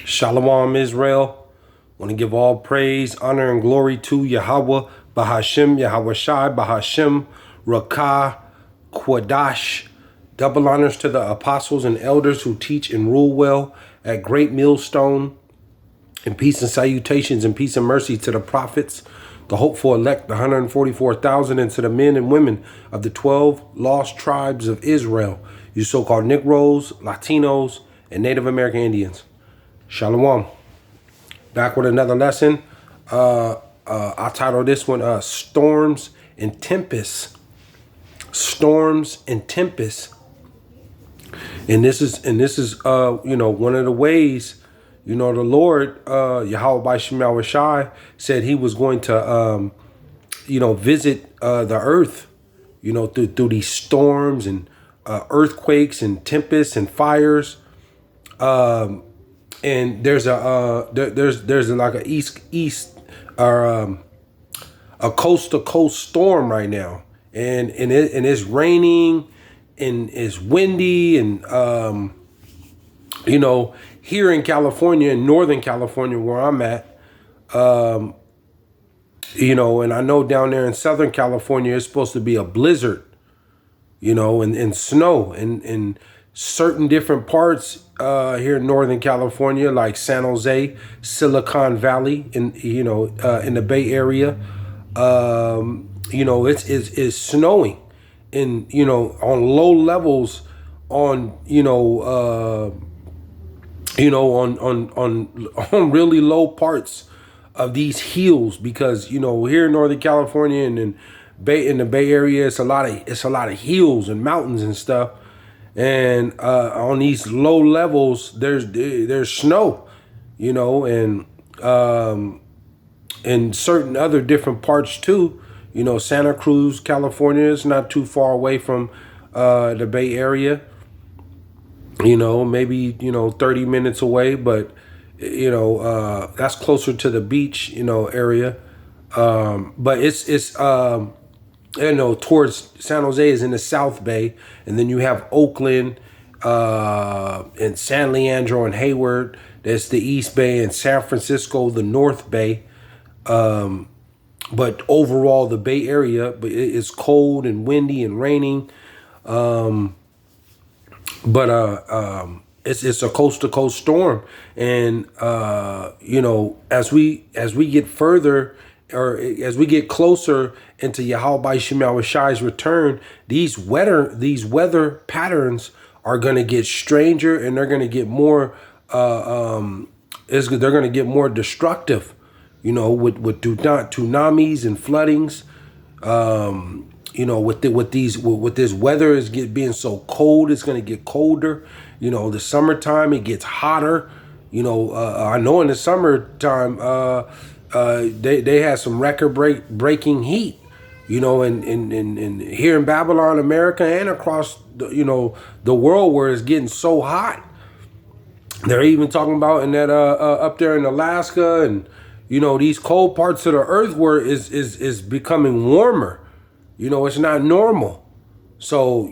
Shalom, Israel. Want to give all praise, honor, and glory to Yahawah, BASHAM, YAHAWAHSHI, BASHAM, Rakah, Quadash. Double honors to the apostles and elders who teach and rule well at Great Millstone. And peace and salutations and peace and mercy to the prophets, the hopeful elect, the 144,000, and to the men and women of the 12 lost tribes of Israel, you so-called Negroes, Latinos, and Native American Indians. Shalom. Back with another lesson. I titled this one Storms and Tempests. Storms and Tempests. And this is one of the ways, the Lord, YAHAWAHSHI, said he was going to visit the earth, through these storms and earthquakes and tempests and fires. And there's like a east or a coast to coast storm right now, and it's raining and it's windy, and here in California, in Northern California where I'm at, and I know down there in Southern California it's supposed to be a blizzard, and snow in certain different parts here in Northern California, like San Jose, Silicon Valley, in the Bay Area. It's snowing, and on low levels, on on really low parts of these hills, because here in Northern California and in the Bay Area, it's a lot of hills and mountains and stuff. And on these low levels, there's snow, and in certain other different parts too. Santa Cruz, California is not too far away from the Bay Area. Maybe 30 minutes away, but that's closer to the beach, area. But it's towards San Jose is in the South Bay, and then you have Oakland, and San Leandro and Hayward. That's the East Bay, and San Francisco, the North Bay. But overall, the Bay Area, but it's cold and windy and raining. It's a coast to coast storm, and as we get further, or as we get closer into YAHAWAHSHI's return, these weather patterns are going to get stranger, and they're going to get more they're going to get more destructive, with tsunamis and floodings. With this weather being so cold, it's going to get colder. The summertime, it gets hotter. I know in the summertime, they had some record breaking heat, and here in Babylon, America, and across the world, where it's getting so hot. They're even talking about in that up there in Alaska, and these cold parts of the earth where is becoming warmer. It's not normal. So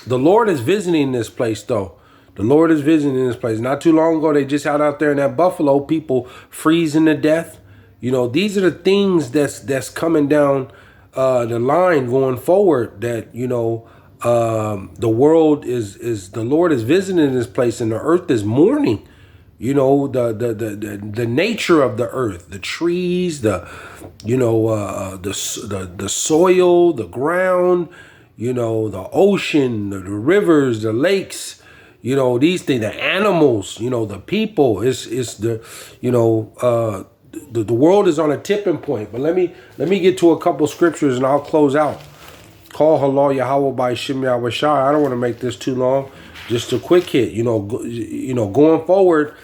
the Lord is visiting this place, though. The Lord is visiting this place. Not too long ago, they just had out there in that Buffalo, people freezing to death. These are the things that's coming down the line going forward. That the world the Lord is visiting this place, and the earth is mourning. The nature of the earth, the trees, the soil, the ground, the ocean, the rivers, the lakes. These things, the animals, the people, the world is on a tipping point. But let me get to a couple scriptures and I'll close out. Call halal Yahawah by Shem Yahawashi. I don't want to make this too long. Just a quick hit. Going forward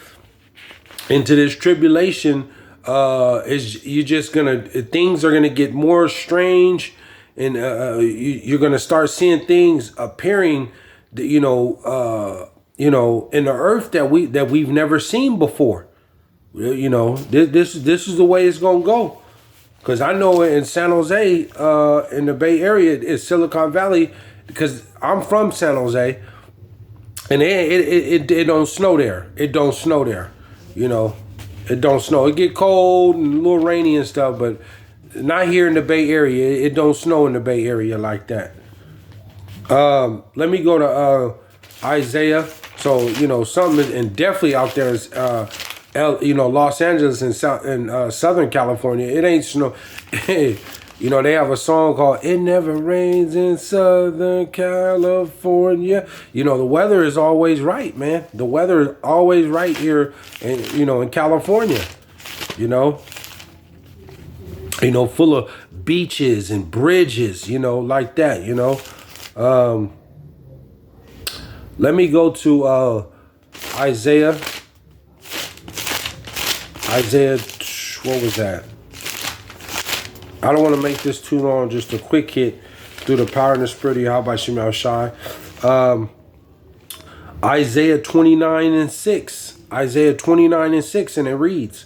into this tribulation, things are gonna get more strange, and you're gonna start seeing things appearing, in the earth that we've never seen before. This is the way it's gonna go. Because I know in San Jose, in the Bay Area, it's Silicon Valley, because I'm from San Jose, And it don't snow there. It don't snow there. You know, it don't snow. It get cold and a little rainy and stuff, but not here in the Bay Area. It don't snow in the Bay Area like that. Let me go to Isaiah. So, you know, something, and definitely out there is, you know, Los Angeles and Southern California. It ain't snow. You know, they have a song called "It Never Rains in Southern California." You know, the weather is always right, man. The weather is always right here, you know, in California. You know, full of beaches and bridges. You know, like that. You know. Let me go to Isaiah. Isaiah, what was that? I don't want to make this too long. Just a quick hit through the power and the spirit of YAHAWAHSHI. Isaiah 29:6. Isaiah 29:6, and it reads,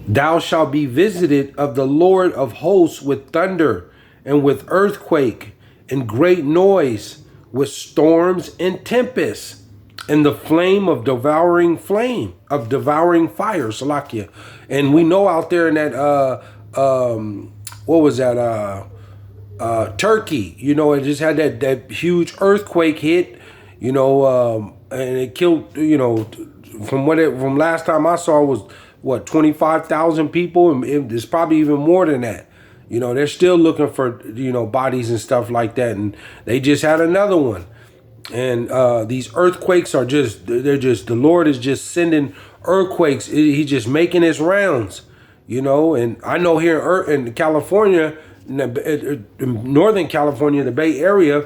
"Thou shalt be visited of the Lord of hosts with thunder and with earthquake and great noise, with storms and tempests, and the flame of devouring fire, Salakia." And we know out there in that what was that? Turkey, you know, it just had that huge earthquake hit, you know, and it killed, you know, from last time I saw was what, 25,000 people, and it's probably even more than that. You know, they're still looking for, you know, bodies and stuff like that, and they just had another one. And these earthquakes are the Lord is just sending earthquakes. He's just making his rounds. You know, and I know here in California, in Northern California, the Bay Area,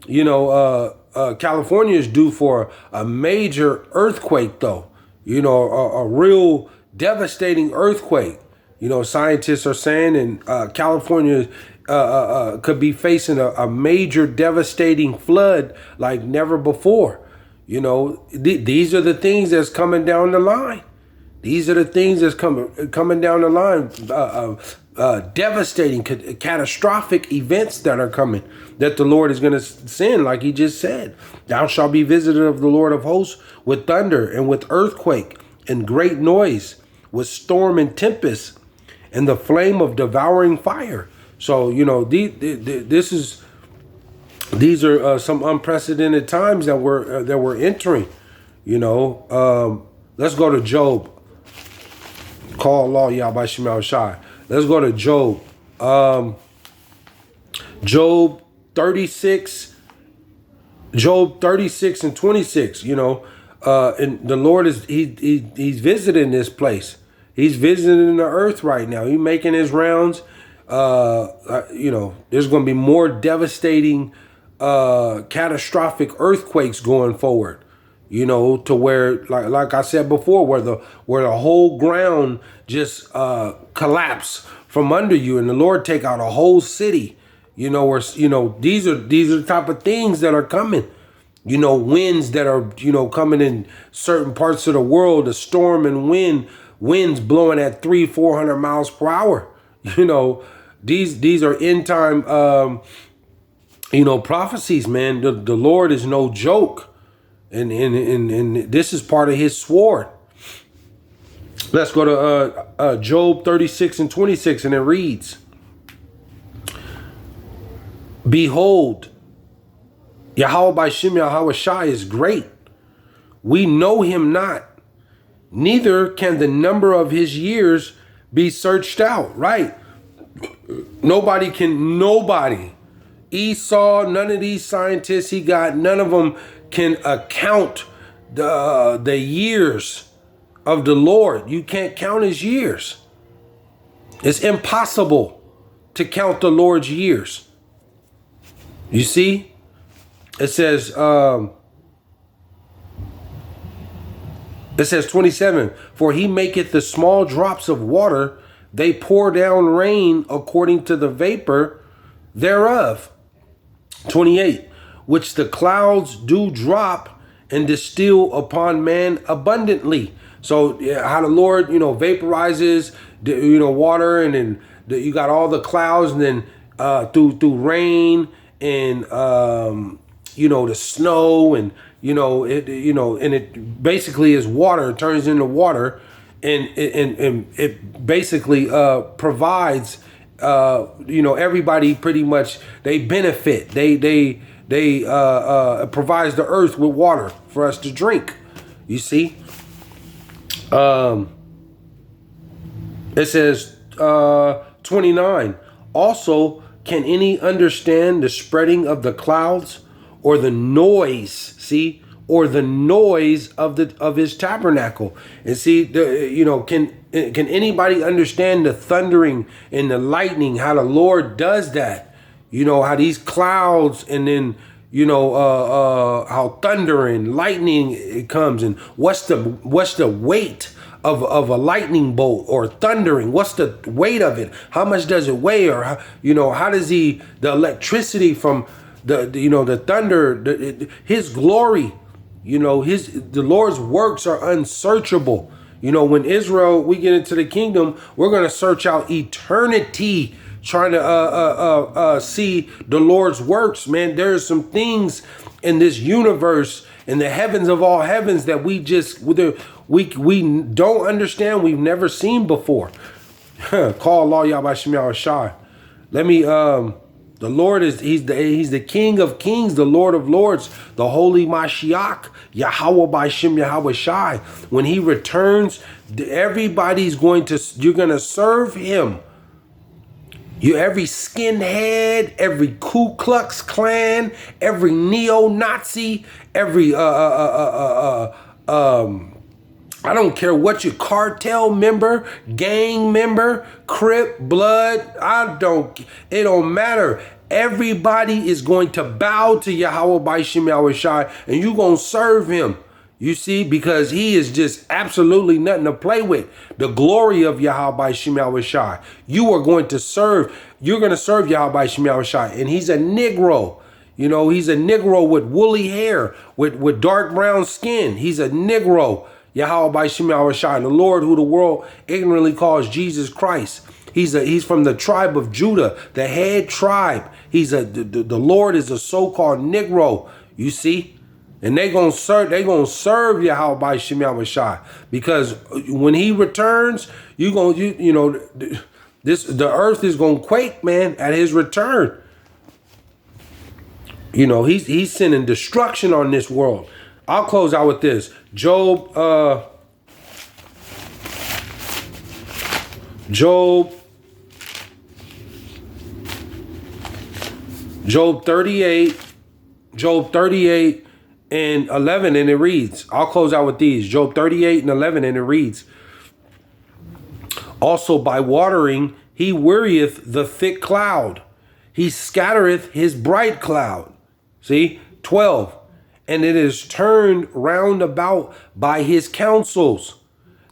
you know, California is due for a major earthquake, though. You know, a real devastating earthquake. You know, scientists are saying, and California could be facing a major devastating flood like never before. You know, these are the things that's coming down the line. These are the things that's coming down the line, devastating, catastrophic events that are coming, that the Lord is going to send, like he just said. "Thou shalt be visited of the Lord of hosts with thunder and with earthquake and great noise, with storm and tempest, and the flame of devouring fire." So, you know, these are some unprecedented times that we're entering. You know, let's go to Job. Call Allah YAHAWAHSHI. Let's go to Job. Job 36. Job 36 and 26. You know, and the Lord is he's visiting this place. He's visiting the earth right now. He's making his rounds. You know, there's going to be more devastating, catastrophic earthquakes going forward. You know, to where, like I said before, where the whole ground just collapse from under you, and the Lord take out a whole city. You know, where, you know, these are the type of things that are coming. You know, winds that are, you know, coming in certain parts of the world, the storm and winds blowing at 300-400 miles per hour. You know, these are end time, you know, prophecies, man. The Lord is no joke. And this is part of his sword. Let's go to Job 36 and 26, and it reads, "Behold, YAHAWAHSHI is great. We know him not, neither can the number of his years be searched out." Right? Nobody. Esau, none of these scientists he got, none of them can account the years of the Lord. You can't count his years. It's impossible to count the Lord's years. You see? It says 27, "For he maketh the small drops of water, they pour down rain according to the vapor thereof." 28, "Which the clouds do drop and distill upon man abundantly." So how the Lord, you know, vaporizes, you know, water, and then you got all the clouds, and then through rain and you know, the snow, and you know and it basically is water. It turns into water, and it basically provides you know, everybody pretty much, they benefit. They it provides the earth with water for us to drink. You see, it says 29. Also, can any understand the spreading of the clouds, or the noise? See, or the noise of his tabernacle. And see, you know, can anybody understand the thundering and the lightning? How the Lord does that? You know, how these clouds, and then you know how thunder and lightning it comes, and what's the weight of a lightning bolt or thundering? What's the weight of it? How much does it weigh? Or how, you know, how does the electricity from the you know, the thunder, his glory, you know, the Lord's works are unsearchable. You know, when Israel, we get into the kingdom, we're going to search out eternity trying to see the Lord's works, man. There's some things in this universe, in the heavens of all heavens, that we just we don't understand. We've never seen before. Call Allah YAHAWAHSHI. Let me the Lord is he's the King of Kings, the Lord of Lords, the Holy Mashiach, Yahawah BASHAM YAHAWAHSHI. When he returns, everybody's you're going to serve him. Every skinhead, every Ku Klux Klan, every neo-Nazi, every I don't care what your cartel member, gang member, Crip, Blood, it don't matter. Everybody is going to bow to Yahawah BASHAM YAHAWAHSHI, and you're going to serve him. You see, because he is just absolutely nothing to play with. The glory of Yahawah BASHAM YAHAWAHSHI. You're going to serve Yahawah BASHAM YAHAWAHSHI, and he's a Negro. You know, he's a Negro with woolly hair, with dark brown skin. He's a Negro. Yahawah BASHAM YAHAWAHSHI, the Lord who the world ignorantly calls Jesus Christ. He's from the tribe of Judah, the head tribe. The Lord is a so-called Negro, you see? And they gonna serve Yahawah BASHAM YAHAWAHSHI, because when he returns, you know, the earth is gonna quake, man, at his return. You know, he's sending destruction on this world. I'll close out with this. Job 38 and 11, and it reads, I'll close out with these. Job 38 and 11, and it reads, also by watering he wearieth the thick cloud. He scattereth his bright cloud. See? 12. And it is turned round about by his counsels,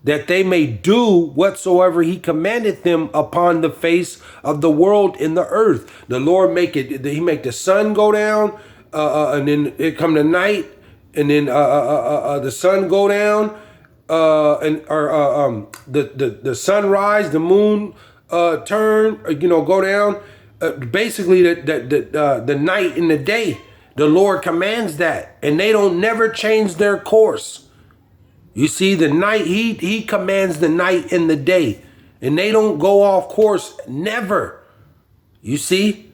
that they may do whatsoever he commandeth them upon the face of the world in the earth. The Lord he make the sun go down, and then it come to night, and then the sun go down, the sunrise, the moon turn, you know, go down. Basically, the night and the day. The Lord commands that, and they don't never change their course. You see, the night, he commands the night and the day, and they don't go off course, never. You see?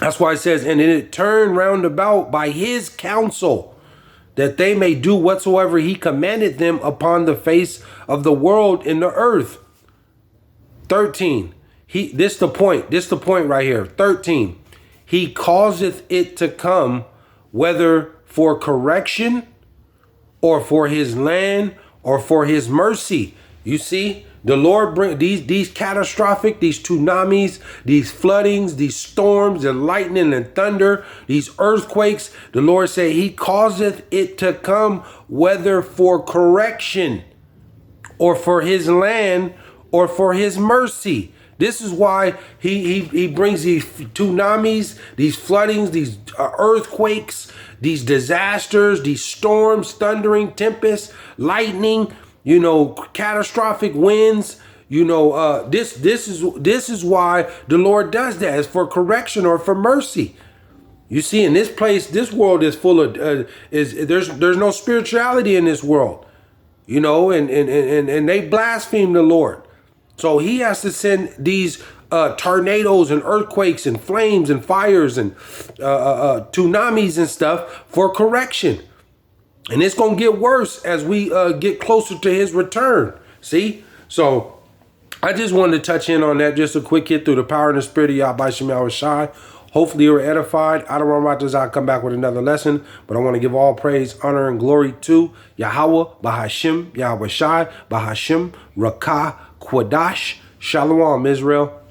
That's why it says, and it turned round about by his counsel, that they may do whatsoever he commanded them upon the face of the world in the earth. 13. This the point right here. 13. He causeth it to come, whether for correction, or for his land, or for his mercy. You see, the Lord bring these catastrophic, these tsunamis, these floodings, these storms, and lightning and thunder, these earthquakes. The Lord say he causeth it to come, whether for correction, or for his land, or for his mercy. This is why he brings these tsunamis, these floodings, these earthquakes, these disasters, these storms, thundering, tempests, lightning, you know, catastrophic winds. You know, this is why the Lord does that. It's for correction or for mercy. You see, in this place, this world is full of there's no spirituality in this world, you know, and they blaspheme the Lord. So he has to send these tornadoes and earthquakes and flames and fires and tsunamis and stuff for correction. And it's going to get worse as we get closer to his return. See? So I just wanted to touch in on that. Just a quick hit through the power and the spirit of YAHAWAHSHI. Hopefully you were edified. I don't want to come back with another lesson, but I want to give all praise, honor, and glory to Yahawah, BASHAM, YAHAWAHSHI, BASHAM, Rakah, Quadash. Shalom, Israel.